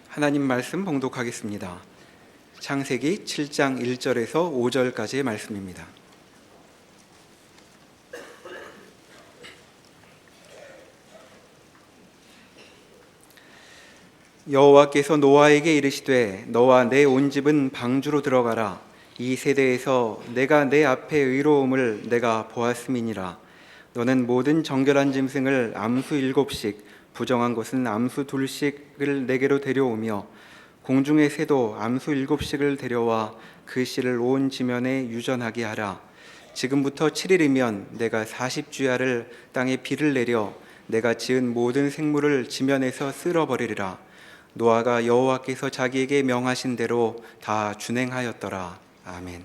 하나님 말씀 봉독하겠습니다. 창세기 7장 1절에서 5절까지의 말씀입니다. 여호와께서 노아에게 이르시되 너와 내 온 집은 방주로 들어가라. 이 세대에서 내가 내 앞에 의로움을 내가 보았음이니라. 너는 모든 정결한 짐승을 암수 7씩 부정한 것은 암수 2씩을 내게로 데려오며 공중의 새도 암수 7씩을 데려와 그 씨를 온 지면에 유전하게 하라. 지금부터 7일이면 내가 40주야를 땅에 비를 내려 내가 지은 모든 생물을 지면에서 쓸어버리리라. 노아가 여호와께서 자기에게 명하신 대로 다 준행하였더라. 아멘.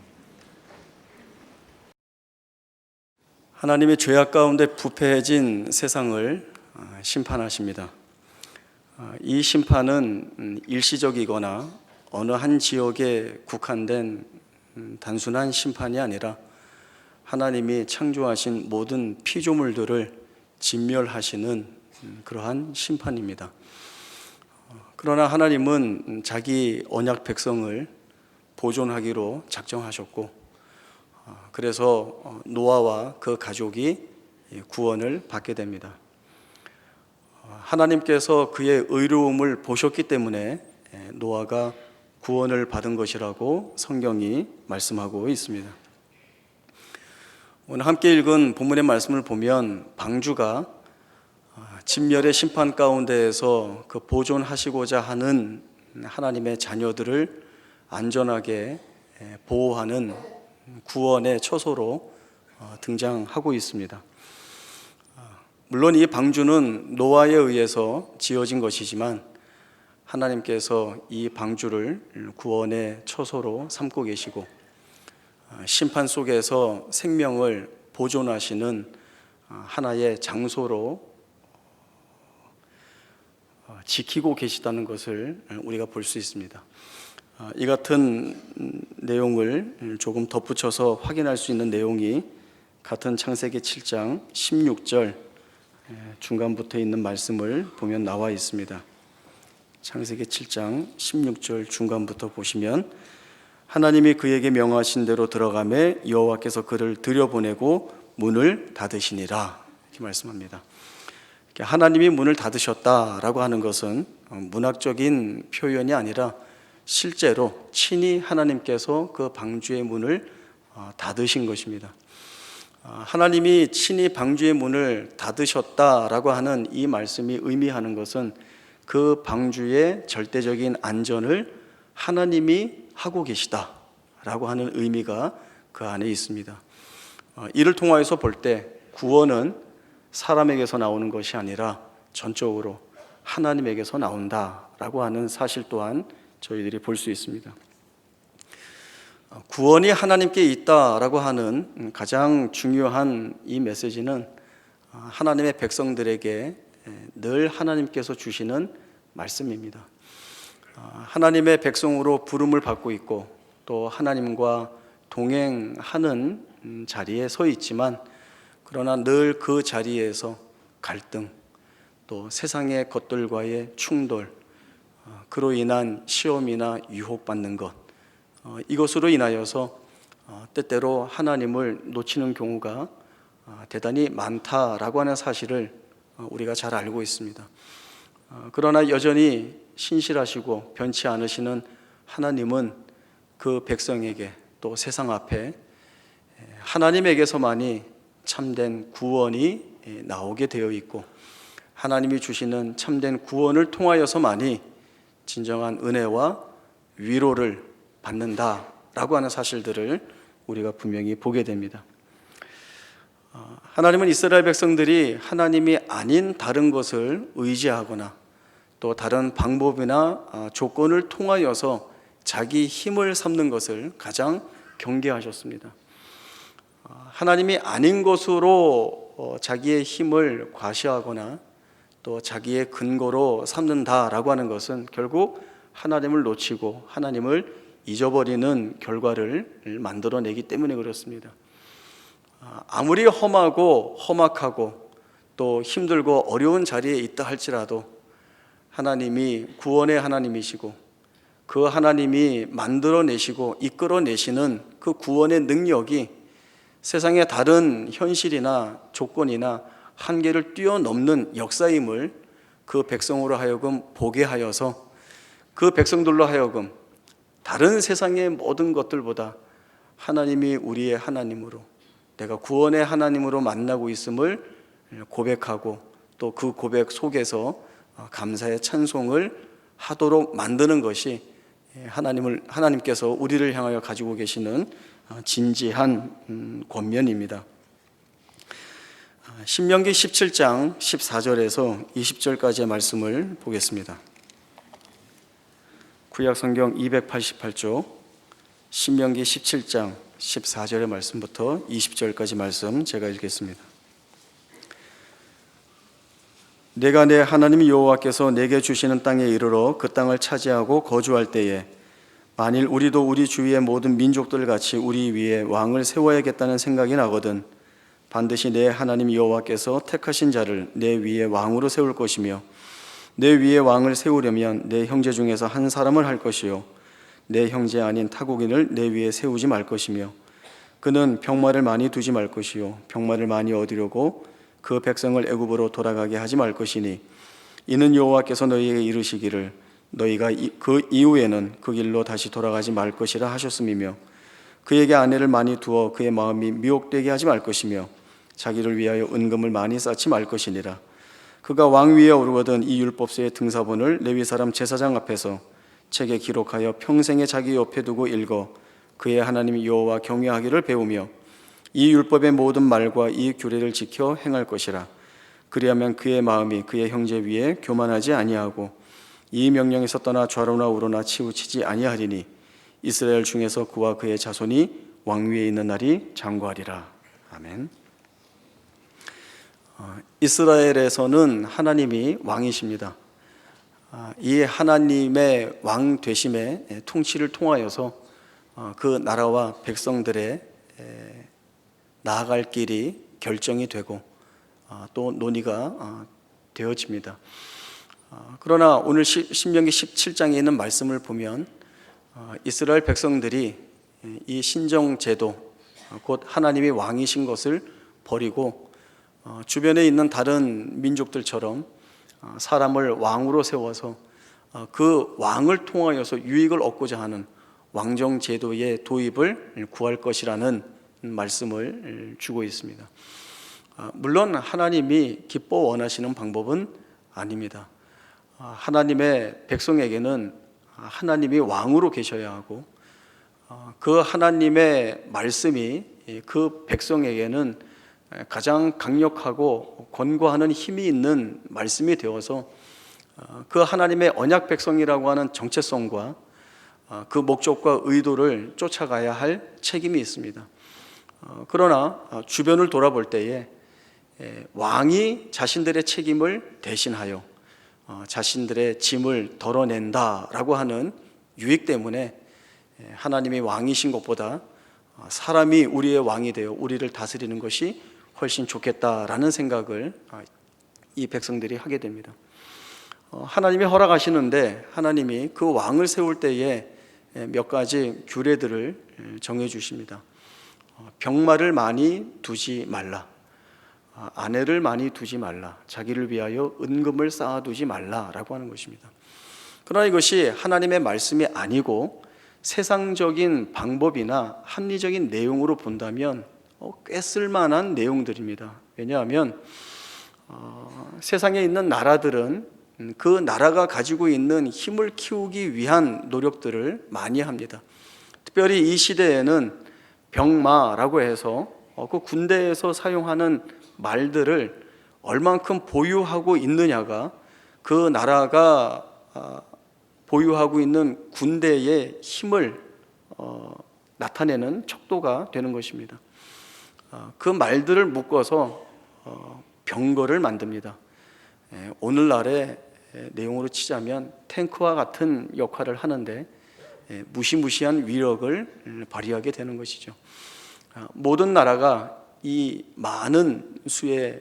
하나님의 죄악 가운데 부패해진 세상을 심판하십니다. 이 심판은 일시적이거나 어느 한 지역에 국한된 단순한 심판이 아니라 하나님이 창조하신 모든 피조물들을 진멸하시는 그러한 심판입니다. 그러나 하나님은 자기 언약 백성을 보존하기로 작정하셨고, 그래서 노아와 그 가족이 구원을 받게 됩니다. 하나님께서 그의 의로움을 보셨기 때문에 노아가 구원을 받은 것이라고 성경이 말씀하고 있습니다. 오늘 함께 읽은 본문의 말씀을 보면 방주가 진멸의 심판 가운데에서 그 보존하시고자 하는 하나님의 자녀들을 안전하게 보호하는 구원의 처소로 등장하고 있습니다. 물론 이 방주는 노아에 의해서 지어진 것이지만 하나님께서 이 방주를 구원의 처소로 삼고 계시고 심판 속에서 생명을 보존하시는 하나의 장소로 지키고 계시다는 것을 우리가 볼 수 있습니다. 이 같은 내용을 조금 덧붙여서 확인할 수 있는 내용이 같은 창세기 7장 16절 중간부터 있는 말씀을 보면 나와 있습니다. 창세기 7장 16절 중간부터 보시면 하나님이 그에게 명하신 대로 들어가매 여호와께서 그를 들여보내고 문을 닫으시니라 이렇게 말씀합니다. 하나님이 문을 닫으셨다라고 하는 것은 문학적인 표현이 아니라 실제로 친히 하나님께서 그 방주의 문을 닫으신 것입니다. 하나님이 친히 방주의 문을 닫으셨다라고 하는 이 말씀이 의미하는 것은 그 방주의 절대적인 안전을 하나님이 하고 계시다라고 하는 의미가 그 안에 있습니다. 이를 통하여서 볼 때 구원은 사람에게서 나오는 것이 아니라 전적으로 하나님에게서 나온다라고 하는 사실 또한 저희들이 볼 수 있습니다. 구원이 하나님께 있다라고 하는 가장 중요한 이 메시지는 하나님의 백성들에게 늘 하나님께서 주시는 말씀입니다. 하나님의 백성으로 부름을 받고 있고 또 하나님과 동행하는 자리에 서 있지만 그러나 늘 그 자리에서 갈등, 또 세상의 것들과의 충돌, 그로 인한 시험이나 유혹받는 것, 이것으로 인하여서 때때로 하나님을 놓치는 경우가 대단히 많다라고 하는 사실을 우리가 잘 알고 있습니다. 그러나 여전히 신실하시고 변치 않으시는 하나님은 그 백성에게 또 세상 앞에 하나님에게서만이 참된 구원이 나오게 되어 있고 하나님이 주시는 참된 구원을 통하여서만이 진정한 은혜와 위로를 받는다라고 하는 사실들을 우리가 분명히 보게 됩니다. 하나님은 이스라엘 백성들이 하나님이 아닌 다른 것을 의지하거나 또 다른 방법이나 조건을 통하여서 자기 힘을 삼는 것을 가장 경계하셨습니다. 하나님이 아닌 것으로 자기의 힘을 과시하거나 또 자기의 근거로 삼는다라고 하는 것은 결국 하나님을 놓치고 하나님을 잊어버리는 결과를 만들어내기 때문에 그렇습니다. 아무리 험하고 험악하고 또 힘들고 어려운 자리에 있다 할지라도 하나님이 구원의 하나님이시고 그 하나님이 만들어내시고 이끌어내시는 그 구원의 능력이 세상의 다른 현실이나 조건이나 한계를 뛰어넘는 역사임을 그 백성으로 하여금 보게 하여서 그 백성들로 하여금 다른 세상의 모든 것들보다 하나님이 우리의 하나님으로, 내가 구원의 하나님으로 만나고 있음을 고백하고 또 그 고백 속에서 감사의 찬송을 하도록 만드는 것이 하나님께서 우리를 향하여 가지고 계시는 진지한 권면입니다. 신명기 17장 14절에서 20절까지의 말씀을 보겠습니다. 구약 성경 288쪽 신명기 17장 14절의 말씀부터 20절까지 말씀 제가 읽겠습니다. 내가 내 하나님 여호와께서 내게 주시는 땅에 이르러 그 땅을 차지하고 거주할 때에 만일 우리도 우리 주위의 모든 민족들 같이 우리 위에 왕을 세워야겠다는 생각이 나거든 반드시 내 하나님 여호와께서 택하신 자를 내 위에 왕으로 세울 것이며 내 위에 왕을 세우려면 내 형제 중에서 한 사람을 할 것이요 내 형제 아닌 타국인을 내 위에 세우지 말 것이며 그는 병마를 많이 두지 말 것이요 병마를 많이 얻으려고 그 백성을 애굽으로 돌아가게 하지 말 것이니 이는 여호와께서 너희에게 이르시기를 너희가 그 이후에는 그 길로 다시 돌아가지 말 것이라 하셨음이며 그에게 아내를 많이 두어 그의 마음이 미혹되게 하지 말 것이며 자기를 위하여 은금을 많이 쌓지 말 것이니라. 그가 왕 위에 오르거든 이 율법서의 등사본을 레위 사람 제사장 앞에서 책에 기록하여 평생에 자기 옆에 두고 읽어 그의 하나님 여호와 경외하기를 배우며 이 율법의 모든 말과 이 규례를 지켜 행할 것이라. 그리하면 그의 마음이 그의 형제 위에 교만하지 아니하고 이 명령에서 떠나 좌로나 우로나 치우치지 아니하리니 이스라엘 중에서 그와 그의 자손이 왕위에 있는 날이 장구하리라. 아멘. 이스라엘에서는 하나님이 왕이십니다. 이 하나님의 왕 되심의 통치를 통하여서 그 나라와 백성들의 나아갈 길이 결정이 되고 또 논의가 되어집니다. 그러나 오늘 신명기 17장에 있는 말씀을 보면 이스라엘 백성들이 이 신정제도 곧 하나님이 왕이신 것을 버리고 주변에 있는 다른 민족들처럼 사람을 왕으로 세워서 그 왕을 통하여서 유익을 얻고자 하는 왕정제도의 도입을 구할 것이라는 말씀을 주고 있습니다. 물론 하나님이 기뻐 원하시는 방법은 아닙니다. 하나님의 백성에게는 하나님이 왕으로 계셔야 하고 그 하나님의 말씀이 그 백성에게는 가장 강력하고 권고하는 힘이 있는 말씀이 되어서 그 하나님의 언약 백성이라고 하는 정체성과 그 목적과 의도를 쫓아가야 할 책임이 있습니다. 그러나 주변을 돌아볼 때에 왕이 자신들의 책임을 대신하여 자신들의 짐을 덜어낸다라고 하는 유익 때문에 하나님이 왕이신 것보다 사람이 우리의 왕이 되어 우리를 다스리는 것이 훨씬 좋겠다라는 생각을 이 백성들이 하게 됩니다. 하나님이 허락하시는데 하나님이 그 왕을 세울 때에 몇 가지 규례들을 정해 주십니다. 병마를 많이 두지 말라, 아내를 많이 두지 말라, 자기를 위하여 은금을 쌓아두지 말라라고 하는 것입니다. 그러나 이것이 하나님의 말씀이 아니고 세상적인 방법이나 합리적인 내용으로 본다면 꽤 쓸만한 내용들입니다. 왜냐하면 세상에 있는 나라들은 그 나라가 가지고 있는 힘을 키우기 위한 노력들을 많이 합니다. 특별히 이 시대에는 병마라고 해서 그 군대에서 사용하는 말들을 얼만큼 보유하고 있느냐가 그 나라가 보유하고 있는 군대의 힘을 나타내는 척도가 되는 것입니다. 그 말들을 묶어서 병거를 만듭니다. 오늘날의 내용으로 치자면 탱크와 같은 역할을 하는데 무시무시한 위력을 발휘하게 되는 것이죠. 모든 나라가 이 많은 수의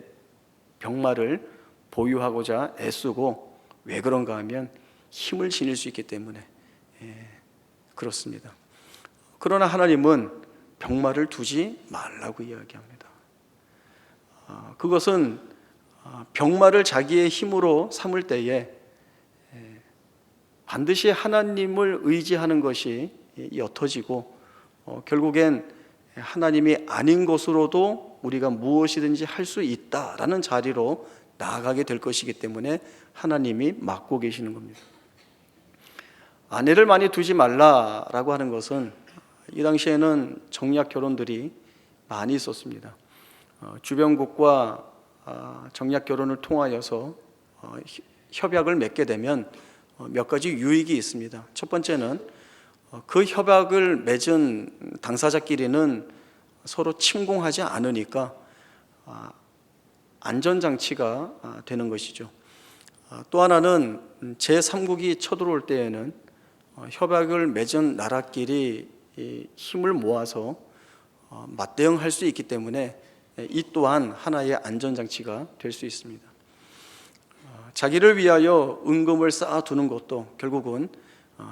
병마를 보유하고자 애쓰고 왜 그런가 하면 힘을 지닐 수 있기 때문에 그렇습니다. 그러나 하나님은 병마를 두지 말라고 이야기합니다. 그것은 병마를 자기의 힘으로 삼을 때에 반드시 하나님을 의지하는 것이 옅어지고 결국엔 하나님이 아닌 것으로도 우리가 무엇이든지 할 수 있다라는 자리로 나아가게 될 것이기 때문에 하나님이 막고 계시는 겁니다. 아내를 많이 두지 말라라고 하는 것은 이 당시에는 정략 결혼들이 많이 있었습니다. 주변국과 정략 결혼을 통하여서 협약을 맺게 되면 몇 가지 유익이 있습니다. 첫 번째는 그 협약을 맺은 당사자끼리는 서로 침공하지 않으니까 안전장치가 되는 것이죠. 또 하나는 제3국이 쳐들어올 때에는 협약을 맺은 나라끼리 힘을 모아서 맞대응할 수 있기 때문에 이 또한 하나의 안전장치가 될 수 있습니다. 자기를 위하여 은금을 쌓아두는 것도 결국은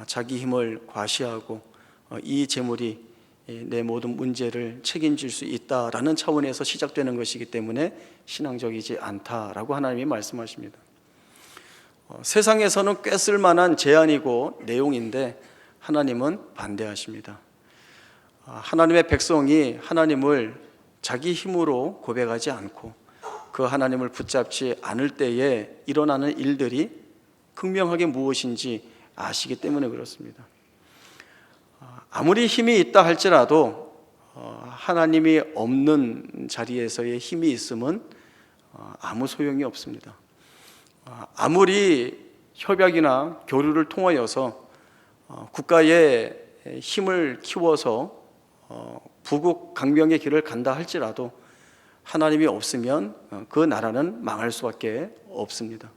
자기 힘을 과시하고 이 재물이 내 모든 문제를 책임질 수 있다라는 차원에서 시작되는 것이기 때문에 신앙적이지 않다라고 하나님이 말씀하십니다. 세상에서는 꽤 쓸만한 제안이고 내용인데 하나님은 반대하십니다. 하나님의 백성이 하나님을 자기 힘으로 고백하지 않고 그 하나님을 붙잡지 않을 때에 일어나는 일들이 극명하게 무엇인지 아시기 때문에 그렇습니다. 아무리 힘이 있다 할지라도 하나님이 없는 자리에서의 힘이 있음은 아무 소용이 없습니다. 아무리 협약이나 교류를 통하여서 국가의 힘을 키워서 부국 강병의 길을 간다 할지라도 하나님이 없으면 그 나라는 망할 수밖에 없습니다.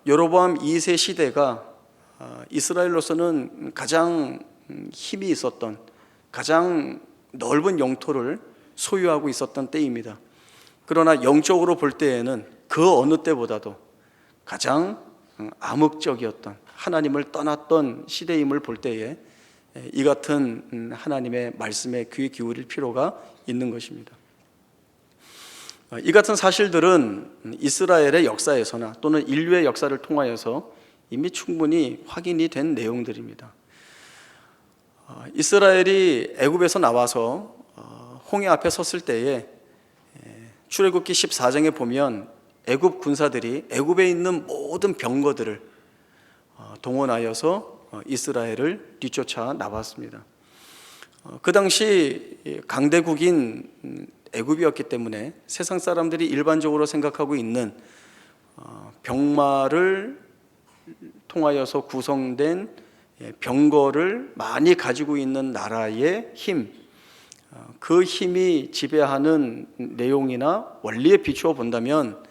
여로보암 2세 시대가 이스라엘로서는 가장 힘이 있었던, 가장 넓은 영토를 소유하고 있었던 때입니다. 그러나 영적으로 볼 때에는 그 어느 때보다도 가장 암흑적이었던, 하나님을 떠났던 시대임을 볼 때에 이 같은 하나님의 말씀에 귀 기울일 필요가 있는 것입니다. 이 같은 사실들은 이스라엘의 역사에서나 또는 인류의 역사를 통하여서 이미 충분히 확인이 된 내용들입니다. 이스라엘이 애굽에서 나와서 홍해 앞에 섰을 때에 출애굽기 14장에 보면 애굽 군사들이 애굽에 있는 모든 병거들을 동원하여서 이스라엘을 뒤쫓아 나왔습니다. 그 당시 강대국인 애굽이었기 때문에 세상 사람들이 일반적으로 생각하고 있는 병마를 통하여서 구성된 병거를 많이 가지고 있는 나라의 힘, 그 힘이 지배하는 내용이나 원리에 비추어 본다면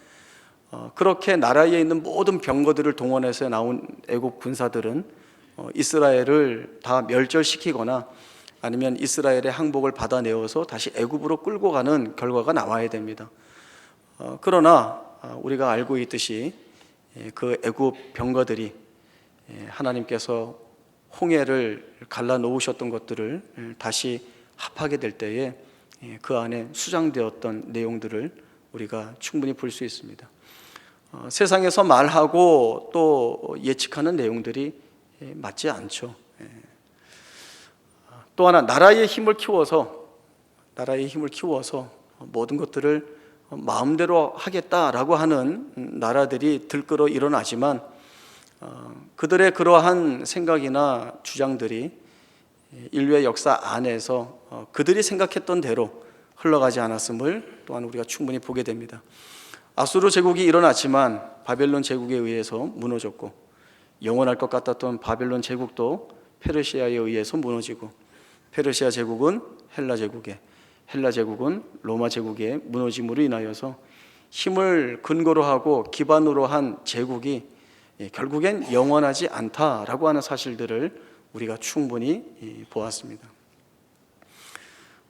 그렇게 나라에 있는 모든 병거들을 동원해서 나온 애국 군사들은 이스라엘을 다 멸절시키거나 아니면 이스라엘의 항복을 받아내어서 다시 애굽으로 끌고 가는 결과가 나와야 됩니다. 그러나 우리가 알고 있듯이 그 애굽 병거들이 하나님께서 홍해를 갈라 놓으셨던 것들을 다시 합하게 될 때에 그 안에 수장되었던 내용들을 우리가 충분히 볼 수 있습니다. 세상에서 말하고 또 예측하는 내용들이 맞지 않죠. 또 하나 나라의 힘을 키워서 모든 것들을 마음대로 하겠다라고 하는 나라들이 들끓어 일어나지만 그들의 그러한 생각이나 주장들이 인류의 역사 안에서 그들이 생각했던 대로 흘러가지 않았음을 또한 우리가 충분히 보게 됩니다. 아수르 제국이 일어났지만 바벨론 제국에 의해서 무너졌고 영원할 것 같았던 바벨론 제국도 페르시아에 의해서 무너지고 페르시아 제국은 헬라 제국에, 헬라 제국은 로마 제국의 무너짐으로 인하여서 힘을 근거로 하고 기반으로 한 제국이 결국엔 영원하지 않다라고 하는 사실들을 우리가 충분히 보았습니다.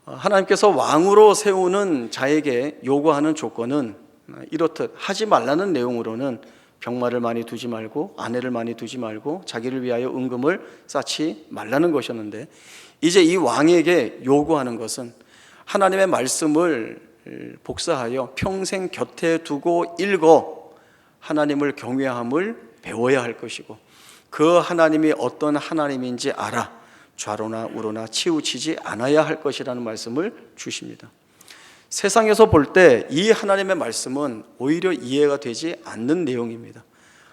하나님께서 왕으로 세우는 자에게 요구하는 조건은 이렇듯 하지 말라는 내용으로는 병마를 많이 두지 말고 아내를 많이 두지 말고 자기를 위하여 은금을 쌓지 말라는 것이었는데, 이제 이 왕에게 요구하는 것은 하나님의 말씀을 복사하여 평생 곁에 두고 읽어 하나님을 경외함을 배워야 할 것이고, 그 하나님이 어떤 하나님인지 알아 좌로나 우로나 치우치지 않아야 할 것이라는 말씀을 주십니다. 세상에서 볼 때 이 하나님의 말씀은 오히려 이해가 되지 않는 내용입니다.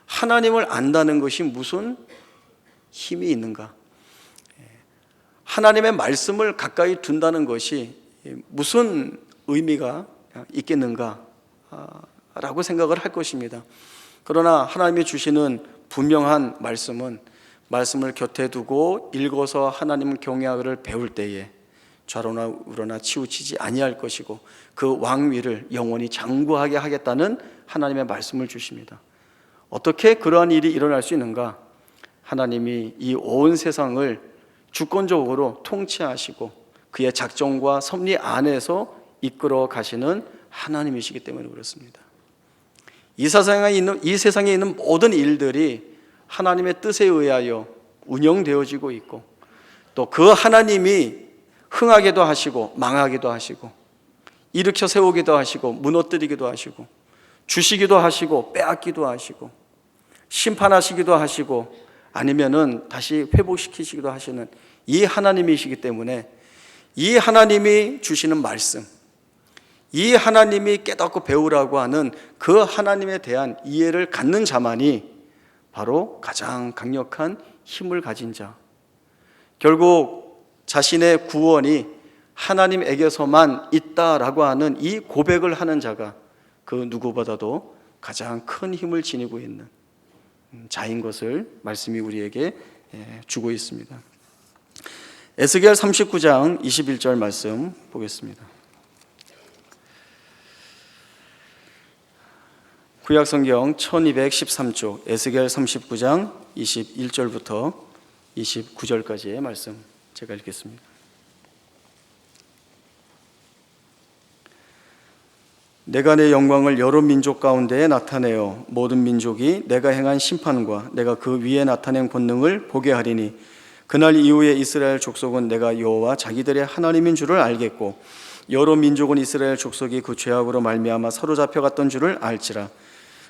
하나님을 안다는 것이 무슨 힘이 있는가? 하나님의 말씀을 가까이 둔다는 것이 무슨 의미가 있겠는가? 라고 생각을 할 것입니다. 그러나 하나님이 주시는 분명한 말씀을 곁에 두고 읽어서 하나님을 경외하기를 배울 때에 좌로나 우로나 치우치지 아니할 것이고 그 왕위를 영원히 장구하게 하겠다는 하나님의 말씀을 주십니다. 어떻게 그러한 일이 일어날 수 있는가? 하나님이 이 온 세상을 주권적으로 통치하시고 그의 작정과 섭리 안에서 이끌어 가시는 하나님이시기 때문에 그렇습니다. 이 세상에 있는 모든 일들이 하나님의 뜻에 의하여 운영되어지고 있고, 또 그 하나님이 흥하기도 하시고 망하기도 하시고 일으켜 세우기도 하시고 무너뜨리기도 하시고 주시기도 하시고 빼앗기도 하시고 심판하시기도 하시고 아니면은 다시 회복시키시기도 하시는 이 하나님이시기 때문에, 이 하나님이 주시는 말씀, 이 하나님이 깨닫고 배우라고 하는 그 하나님에 대한 이해를 갖는 자만이 바로 가장 강력한 힘을 가진 자, 결국 자신의 구원이 하나님에게서만 있다라고 하는 이 고백을 하는 자가 그 누구보다도 가장 큰 힘을 지니고 있는 자인 것을 말씀이 우리에게 주고 있습니다. 에스겔 39장 21절 말씀 보겠습니다. 구약성경 1213쪽 에스겔 39장 21절부터 29절까지의 말씀 제가 읽겠습니다. 내가 내 영광을 여러 민족 가운데에 나타내어 모든 민족이 내가 행한 심판과 내가 그 위에 나타낸 권능을 보게 하리니, 그날 이후에 이스라엘 족속은 내가 여호와 자기들의 하나님인 줄을 알겠고 여러 민족은 이스라엘 족속이 그 죄악으로 말미암아 사로잡혀 갔던 줄을 알지라.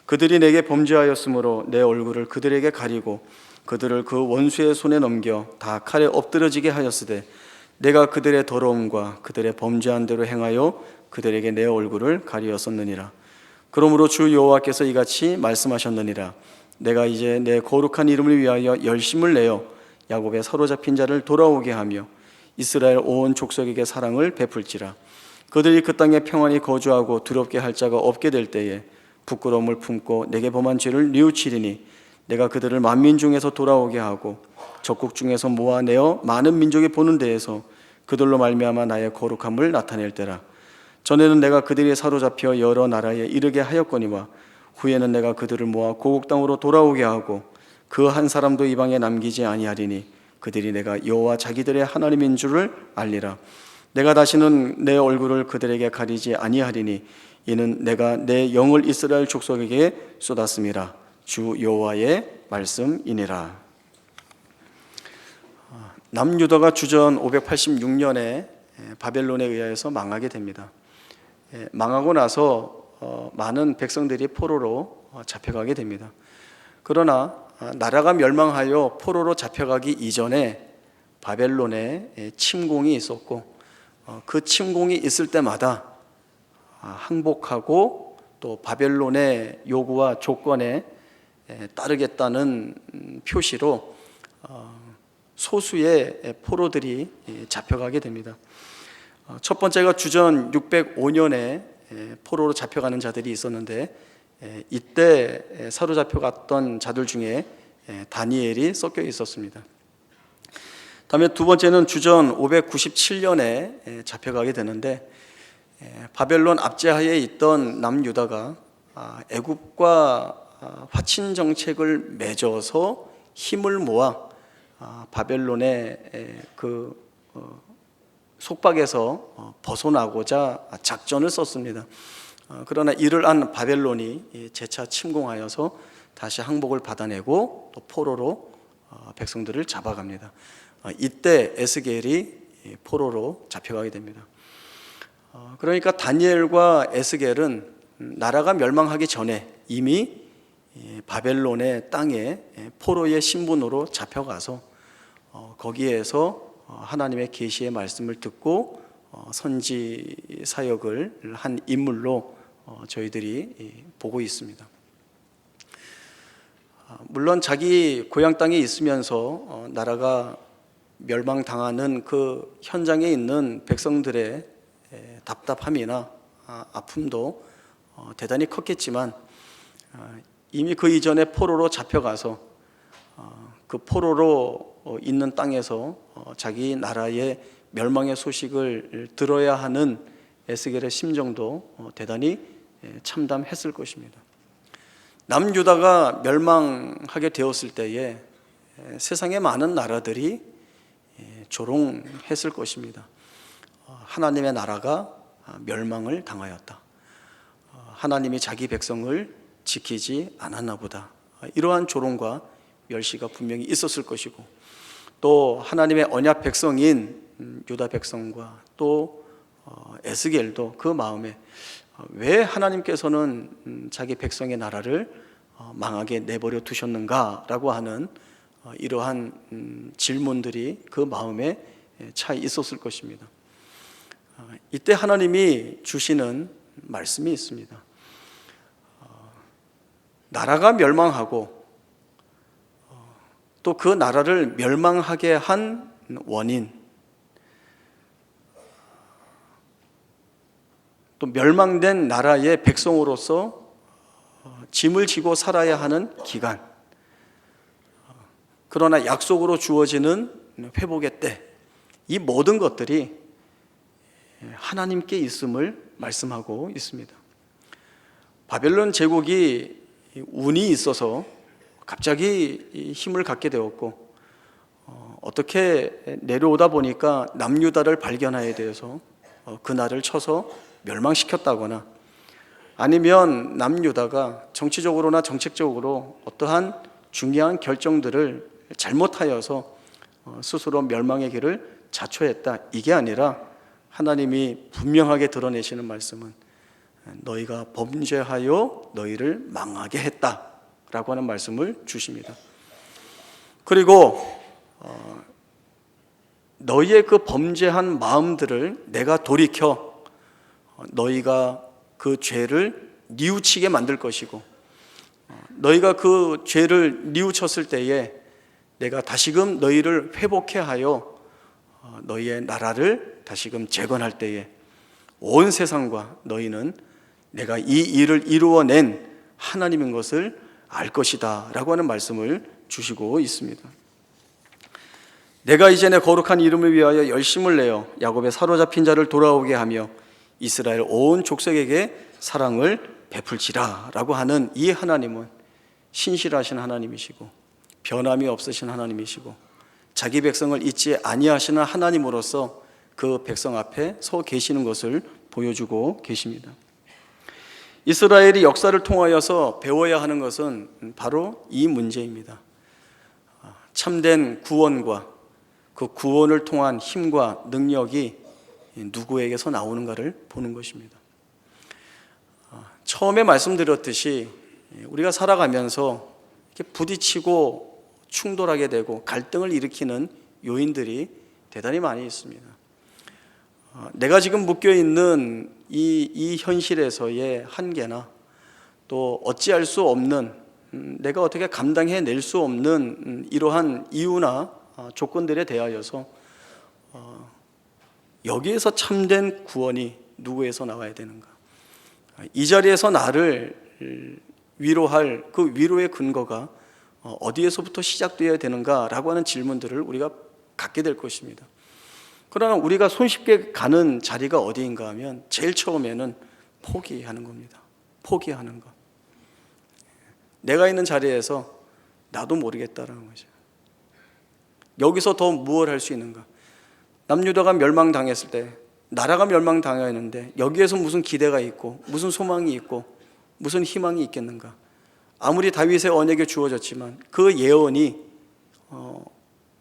그들이 내게 범죄하였으므로 내 얼굴을 그들에게 가리고 그들을 그 원수의 손에 넘겨 다 칼에 엎드러지게 하였으되, 내가 그들의 더러움과 그들의 범죄한 대로 행하여 그들에게 내 얼굴을 가리었었느니라. 그러므로 주 여호와께서 이같이 말씀하셨느니라. 내가 이제 내 거룩한 이름을 위하여 열심을 내어 야곱의 사로잡힌 자를 돌아오게 하며 이스라엘 온 족속에게 사랑을 베풀지라. 그들이 그 땅에 평안히 거주하고 두렵게 할 자가 없게 될 때에 부끄러움을 품고 내게 범한 죄를 뉘우치리니, 내가 그들을 만민 중에서 돌아오게 하고 적국 중에서 모아내어 많은 민족이 보는 데에서 그들로 말미암아 나의 거룩함을 나타낼 때라. 전에는 내가 그들이 사로잡혀 여러 나라에 이르게 하였거니와 후에는 내가 그들을 모아 고국 땅으로 돌아오게 하고 그 한 사람도 이방에 남기지 아니하리니, 그들이 내가 여호와 자기들의 하나님인 줄을 알리라. 내가 다시는 내 얼굴을 그들에게 가리지 아니하리니, 이는 내가 내 영을 이스라엘 족속에게 쏟았음이라. 주 여호와의 말씀이니라. 남유다가 주전 586년에 바벨론에 의하여서 망하게 됩니다. 망하고 나서 많은 백성들이 포로로 잡혀가게 됩니다. 그러나 나라가 멸망하여 포로로 잡혀가기 이전에 바벨론에 침공이 있었고, 그 침공이 있을 때마다 항복하고 또 바벨론의 요구와 조건에 따르겠다는 표시로 소수의 포로들이 잡혀가게 됩니다. 첫 번째가 주전 605년에 포로로 잡혀가는 자들이 있었는데, 이때 사로잡혀갔던 자들 중에 다니엘이 섞여 있었습니다. 다음에 두 번째는 주전 597년에 잡혀가게 되는데, 바벨론 압제하에 있던 남유다가 애굽과 화친 정책을 맺어서 힘을 모아 바벨론의 그 속박에서 벗어나고자 작전을 썼습니다. 그러나 이를 안 바벨론이 재차 침공하여서 다시 항복을 받아내고 또 포로로 백성들을 잡아갑니다. 이때 에스겔이 포로로 잡혀가게 됩니다. 그러니까 다니엘과 에스겔은 나라가 멸망하기 전에 이미 바벨론의 땅에 포로의 신분으로 잡혀가서 거기에서 하나님의 계시의 말씀을 듣고 선지 사역을 한 인물로 저희들이 보고 있습니다. 물론 자기 고향 땅에 있으면서 나라가 멸망당하는 그 현장에 있는 백성들의 답답함이나 아픔도 대단히 컸겠지만 이미 그 이전에 포로로 잡혀가서 그 포로로 있는 땅에서 자기 나라의 멸망의 소식을 들어야 하는 에스겔의 심정도 대단히 참담했을 것입니다. 남유다가 멸망하게 되었을 때에 세상의 많은 나라들이 조롱했을 것입니다. 하나님의 나라가 멸망을 당하였다. 하나님이 자기 백성을 지키지 않았나 보다. 이러한 조롱과 멸시가 분명히 있었을 것이고, 또 하나님의 언약 백성인 유다 백성과 또 에스겔도 그 마음에 왜 하나님께서는 자기 백성의 나라를 망하게 내버려 두셨는가라고 하는 이러한 질문들이 그 마음에 차 있었을 것입니다. 이때 하나님이 주시는 말씀이 있습니다. 나라가 멸망하고 또 그 나라를 멸망하게 한 원인, 또 멸망된 나라의 백성으로서 짐을 지고 살아야 하는 기간, 그러나 약속으로 주어지는 회복의 때, 이 모든 것들이 하나님께 있음을 말씀하고 있습니다. 바벨론 제국이 운이 있어서 갑자기 힘을 갖게 되었고, 어떻게 내려오다 보니까 남유다를 발견하게 되어서 그날을 쳐서 멸망시켰다거나, 아니면 남유다가 정치적으로나 정책적으로 어떠한 중요한 결정들을 잘못하여서 스스로 멸망의 길을 자초했다, 이게 아니라 하나님이 분명하게 드러내시는 말씀은 너희가 범죄하여 너희를 망하게 했다라고 하는 말씀을 주십니다. 그리고 너희의 그 범죄한 마음들을 내가 돌이켜 너희가 그 죄를 뉘우치게 만들 것이고, 너희가 그 죄를 뉘우쳤을 때에 내가 다시금 너희를 회복해 하여 너희의 나라를 다시금 재건할 때에 온 세상과 너희는 내가 이 일을 이루어낸 하나님인 것을 알 것이다 라고 하는 말씀을 주시고 있습니다. 내가 이제 내 거룩한 이름을 위하여 열심을 내어 야곱의 사로잡힌 자를 돌아오게 하며 이스라엘 온 족속에게 사랑을 베풀지라 라고 하는 이 하나님은 신실하신 하나님이시고 변함이 없으신 하나님이시고 자기 백성을 잊지 아니하시는 하나님으로서 그 백성 앞에 서 계시는 것을 보여주고 계십니다. 이스라엘이 역사를 통하여서 배워야 하는 것은 바로 이 문제입니다. 참된 구원과 그 구원을 통한 힘과 능력이 누구에게서 나오는가를 보는 것입니다. 처음에 말씀드렸듯이 우리가 살아가면서 이렇게 부딪히고 충돌하게 되고 갈등을 일으키는 요인들이 대단히 많이 있습니다. 내가 지금 묶여있는 이 현실에서의 한계나 또 어찌할 수 없는, 내가 어떻게 감당해낼 수 없는 이러한 이유나 조건들에 대하여서 여기에서 참된 구원이 누구에서 나와야 되는가, 이 자리에서 나를 위로할 그 위로의 근거가 어디에서부터 시작되어야 되는가라고 하는 질문들을 우리가 갖게 될 것입니다. 그러나 우리가 손쉽게 가는 자리가 어디인가 하면 제일 처음에는 포기하는 겁니다. 포기하는 것. 내가 있는 자리에서 나도 모르겠다라는 거죠. 여기서 더 무엇을 할 수 있는가? 남유다가 멸망당했을 때, 나라가 멸망당했는데 여기에서 무슨 기대가 있고 무슨 소망이 있고 무슨 희망이 있겠는가? 아무리 다윗의 언에게 주어졌지만 그 예언이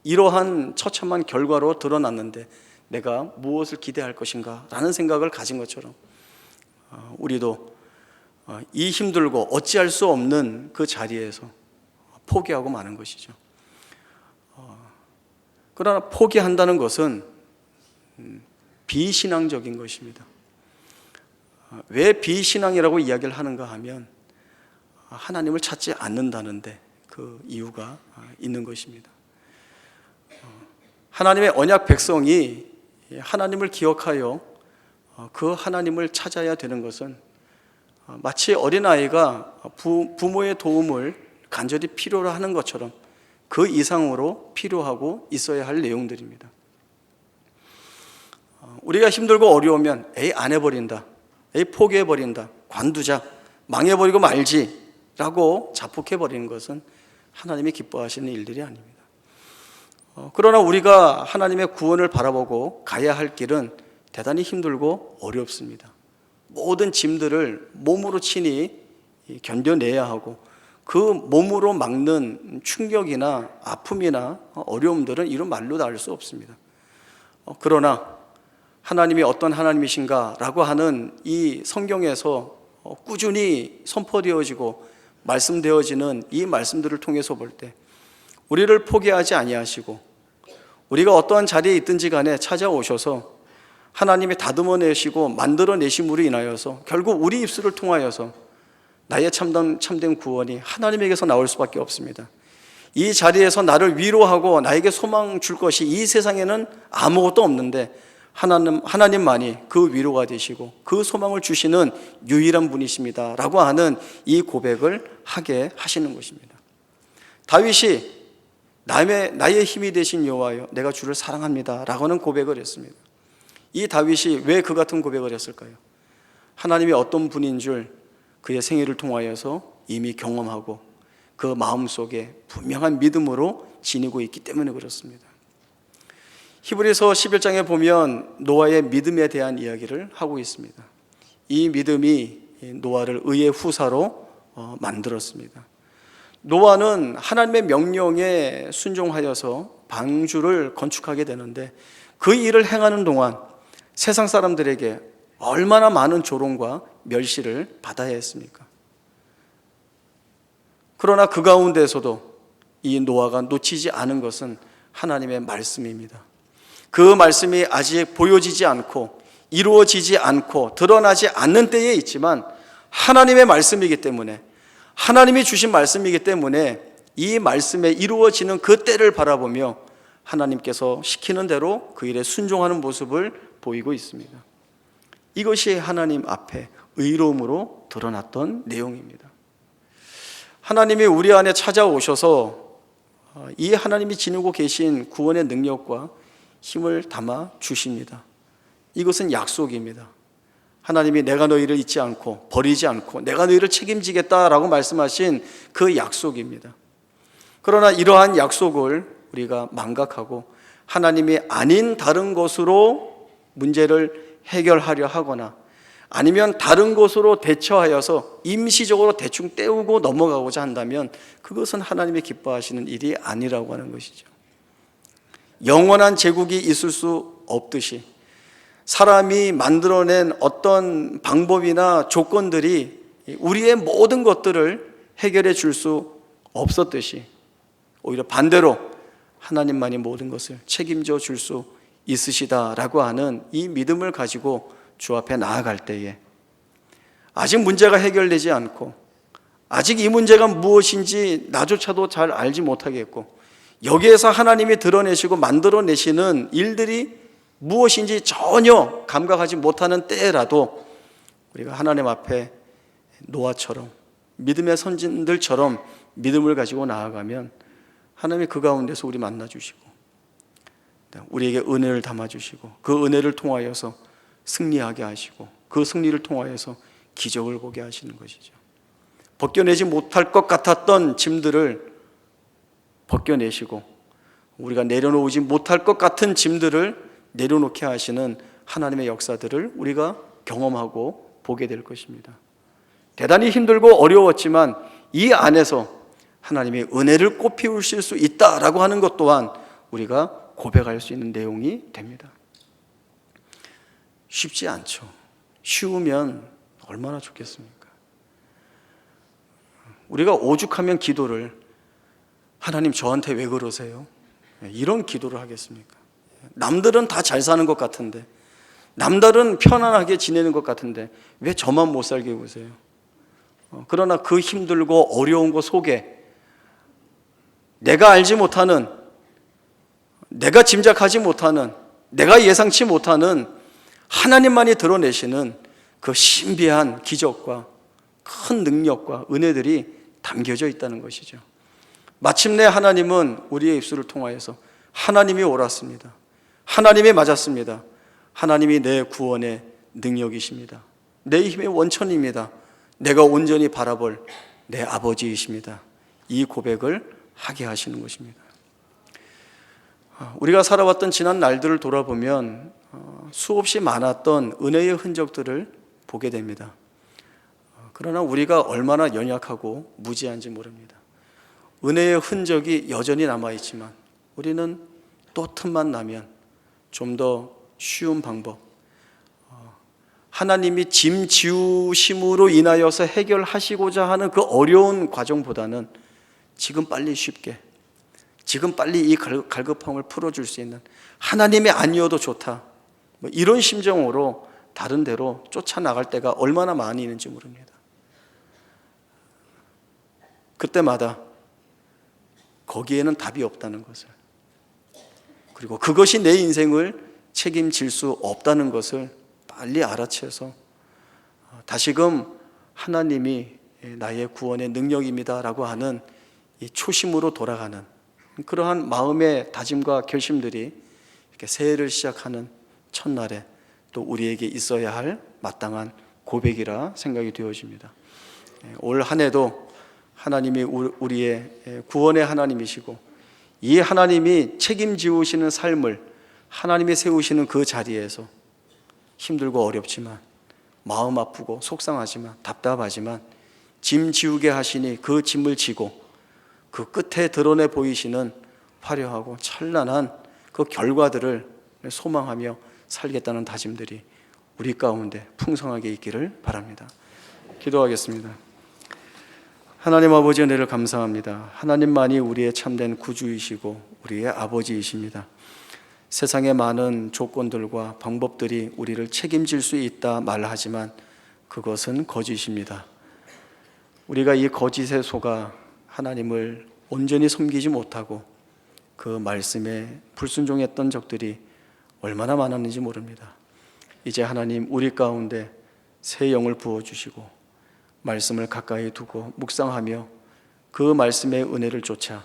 이러한 처참한 결과로 드러났는데 내가 무엇을 기대할 것인가 라는 생각을 가진 것처럼 우리도 이 힘들고 어찌할 수 없는 그 자리에서 포기하고 마는 것이죠. 그러나 포기한다는 것은 비신앙적인 것입니다. 왜 비신앙이라고 이야기를 하는가 하면 하나님을 찾지 않는다는데 그 이유가 있는 것입니다. 하나님의 언약 백성이 하나님을 기억하여 그 하나님을 찾아야 되는 것은 마치 어린아이가 부모의 도움을 간절히 필요로 하는 것처럼 그 이상으로 필요하고 있어야 할 내용들입니다. 우리가 힘들고 어려우면 안 해버린다, 포기해버린다, 관두자, 망해버리고 말지 라고 자폭해버리는 것은 하나님이 기뻐하시는 일들이 아닙니다. 그러나 우리가 하나님의 구원을 바라보고 가야 할 길은 대단히 힘들고 어렵습니다. 모든 짐들을 몸으로 친히 견뎌내야 하고 그 몸으로 막는 충격이나 아픔이나 어려움들은 이런 말로 다 알 수 없습니다. 그러나 하나님이 어떤 하나님이신가 라고 하는 이 성경에서 꾸준히 선포되어지고 말씀되어지는 이 말씀들을 통해서 볼 때 우리를 포기하지 아니하시고 우리가 어떠한 자리에 있든지 간에 찾아오셔서 하나님이 다듬어내시고 만들어내심으로 인하여서 결국 우리 입술을 통하여서 나의 참된 구원이 하나님에게서 나올 수밖에 없습니다. 이 자리에서 나를 위로하고 나에게 소망 줄 것이 이 세상에는 아무것도 없는데 하나님만이 그 위로가 되시고 그 소망을 주시는 유일한 분이십니다 라고 하는 이 고백을 하게 하시는 것입니다. 다윗이 나의 힘이 되신 여호와여 내가 주를 사랑합니다 라고 하는 고백을 했습니다. 이 다윗이 왜 그 같은 고백을 했을까요? 하나님이 어떤 분인 줄 그의 생애를 통하여서 이미 경험하고 그 마음속에 분명한 믿음으로 지니고 있기 때문에 그렇습니다. 히브리서 11장에 보면 노아의 믿음에 대한 이야기를 하고 있습니다. 이 믿음이 노아를 의의 후사로 만들었습니다. 노아는 하나님의 명령에 순종하여서 방주를 건축하게 되는데 그 일을 행하는 동안 세상 사람들에게 얼마나 많은 조롱과 멸시를 받아야 했습니까? 그러나 그 가운데서도 이 노아가 놓치지 않은 것은 하나님의 말씀입니다. 그 말씀이 아직 보여지지 않고 이루어지지 않고 드러나지 않는 때에 있지만 하나님의 말씀이기 때문에 하나님이 주신 말씀이기 때문에 이 말씀에 이루어지는 그 때를 바라보며 하나님께서 시키는 대로 그 일에 순종하는 모습을 보이고 있습니다. 이것이 하나님 앞에 의로움으로 드러났던 내용입니다. 하나님이 우리 안에 찾아오셔서 이 하나님이 지니고 계신 구원의 능력과 힘을 담아 주십니다. 이것은 약속입니다. 하나님이 내가 너희를 잊지 않고 버리지 않고 내가 너희를 책임지겠다라고 말씀하신 그 약속입니다. 그러나 이러한 약속을 우리가 망각하고 하나님이 아닌 다른 것으로 문제를 해결하려 하거나 아니면 다른 것으로 대처하여서 임시적으로 대충 때우고 넘어가고자 한다면 그것은 하나님이 기뻐하시는 일이 아니라고 하는 것이죠. 영원한 제국이 있을 수 없듯이 사람이 만들어낸 어떤 방법이나 조건들이 우리의 모든 것들을 해결해 줄 수 없었듯이 오히려 반대로 하나님만이 모든 것을 책임져 줄 수 있으시다라고 하는 이 믿음을 가지고 주 앞에 나아갈 때에 아직 문제가 해결되지 않고 아직 이 문제가 무엇인지 나조차도 잘 알지 못하겠고 여기에서 하나님이 드러내시고 만들어내시는 일들이 무엇인지 전혀 감각하지 못하는 때라도 우리가 하나님 앞에 노아처럼 믿음의 선진들처럼 믿음을 가지고 나아가면 하나님이 그 가운데서 우리 만나주시고 우리에게 은혜를 담아주시고 그 은혜를 통하여서 승리하게 하시고 그 승리를 통하여서 기적을 보게 하시는 것이죠. 벗겨내지 못할 것 같았던 짐들을 벗겨내시고 우리가 내려놓지 못할 것 같은 짐들을 내려놓게 하시는 하나님의 역사들을 우리가 경험하고 보게 될 것입니다. 대단히 힘들고 어려웠지만 이 안에서 하나님의 은혜를 꽃피우실 수 있다라고 하는 것 또한 우리가 고백할 수 있는 내용이 됩니다. 쉽지 않죠. 쉬우면 얼마나 좋겠습니까? 우리가 오죽하면 기도를 하나님 저한테 왜 그러세요? 이런 기도를 하겠습니까? 남들은 다 잘 사는 것 같은데, 남들은 편안하게 지내는 것 같은데 왜 저만 못 살게 보세요? 그러나 그 힘들고 어려운 것 속에 내가 알지 못하는, 내가 짐작하지 못하는, 내가 예상치 못하는 하나님만이 드러내시는 그 신비한 기적과 큰 능력과 은혜들이 담겨져 있다는 것이죠. 마침내 하나님은 우리의 입술을 통하여서 하나님이 옳았습니다. 하나님이 맞았습니다. 하나님이 내 구원의 능력이십니다. 내 힘의 원천입니다. 내가 온전히 바라볼 내 아버지이십니다. 이 고백을 하게 하시는 것입니다. 우리가 살아왔던 지난 날들을 돌아보면 수없이 많았던 은혜의 흔적들을 보게 됩니다. 그러나 우리가 얼마나 연약하고 무지한지 모릅니다. 은혜의 흔적이 여전히 남아있지만 우리는 또 틈만 나면 좀 더 쉬운 방법, 하나님이 짐 지우심으로 인하여서 해결하시고자 하는 그 어려운 과정보다는 지금 빨리 쉽게, 지금 빨리 이 갈급함을 풀어줄 수 있는 하나님이 아니어도 좋다, 이런 심정으로 다른 데로 쫓아나갈 때가 얼마나 많이 있는지 모릅니다. 그때마다 거기에는 답이 없다는 것을, 그리고 그것이 내 인생을 책임질 수 없다는 것을 빨리 알아채서 다시금 하나님이 나의 구원의 능력입니다라고 하는 이 초심으로 돌아가는 그러한 마음의 다짐과 결심들이 이렇게 새해를 시작하는 첫날에 또 우리에게 있어야 할 마땅한 고백이라 생각이 되어집니다. 올 한 해도 하나님이 우리의 구원의 하나님이시고 이 하나님이 책임지우시는 삶을 하나님이 세우시는 그 자리에서 힘들고 어렵지만, 마음 아프고 속상하지만, 답답하지만 짐 지우게 하시니 그 짐을 지고 그 끝에 드러내 보이시는 화려하고 찬란한 그 결과들을 소망하며 살겠다는 다짐들이 우리 가운데 풍성하게 있기를 바랍니다. 기도하겠습니다. 하나님 아버지, 은혜를 감사합니다. 하나님만이 우리의 참된 구주이시고 우리의 아버지이십니다. 세상의 많은 조건들과 방법들이 우리를 책임질 수 있다 말하지만 그것은 거짓입니다. 우리가 이 거짓에 속아 하나님을 온전히 섬기지 못하고 그 말씀에 불순종했던 적들이 얼마나 많았는지 모릅니다. 이제 하나님, 우리 가운데 새 영을 부어주시고 말씀을 가까이 두고 묵상하며 그 말씀의 은혜를 쫓아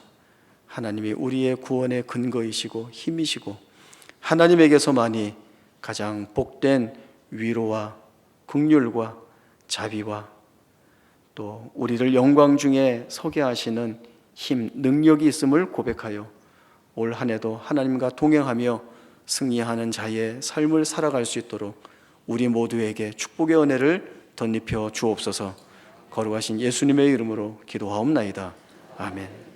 하나님이 우리의 구원의 근거이시고 힘이시고 하나님에게서만이 가장 복된 위로와 긍휼과 자비와 또 우리를 영광 중에 서게 하시는 힘, 능력이 있음을 고백하여 올 한 해도 하나님과 동행하며 승리하는 자의 삶을 살아갈 수 있도록 우리 모두에게 축복의 은혜를 덧입혀 주옵소서. 거룩하신 예수님의 이름으로 기도하옵나이다. 아멘.